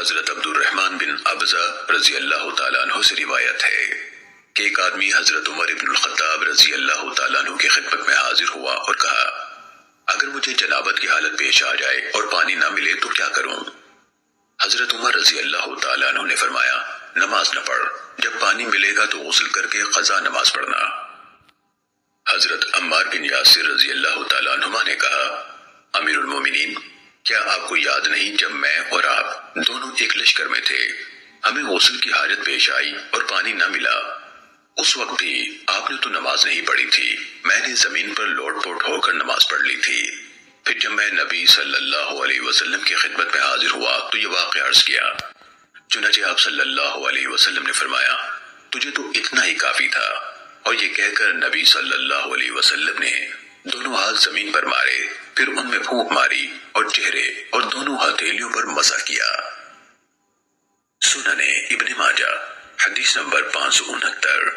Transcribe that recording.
حضرت عبد الرحمن بن ابزہ رضی اللہ تعالیٰ عنہ سے روایت ہے کہ ایک آدمی حضرت عمر بن الخطاب رضی اللہ تعالیٰ عنہ کی خدمت میں حاضر ہوا اور کہا، اگر مجھے جنابت کی حالت پیش آ جائے اور پانی نہ ملے تو کیا کروں؟ حضرت عمر رضی اللہ تعالیٰ عنہ نے فرمایا، نماز نہ پڑھ، جب پانی ملے گا تو غسل کر کے قضا نماز پڑھنا۔ حضرت عمار بن یاسر رضی اللہ تعالیٰ عنہما نے کہا، امیر المومنین، کیا آپ کو یاد نہیں جب میں اور آپ دونوں ایک لشکر میں تھے، ہمیں غسل کی حاجت پیش آئی اور پانی نہ ملا، اس وقت بھی آپ نے تو نماز نہیں پڑھی تھی، میں نے زمین پر لوٹ پوٹ ہو کر نماز پڑھ لی تھی۔ پھر جب میں نبی صلی اللہ علیہ وسلم کی خدمت میں حاضر ہوا تو یہ واقعہ عرض کیا، چنانچہ آپ صلی اللہ علیہ وسلم نے فرمایا، تجھے تو اتنا ہی کافی تھا، اور یہ کہہ کر نبی صلی اللہ علیہ وسلم نے دونوں ہاتھ زمین پر مارے، پھر ان میں پھونک ماری اور چہرے اور دونوں ہتھیلیوں پر مسح کیا۔ سنن ابن ماجہ حدیث نمبر 569۔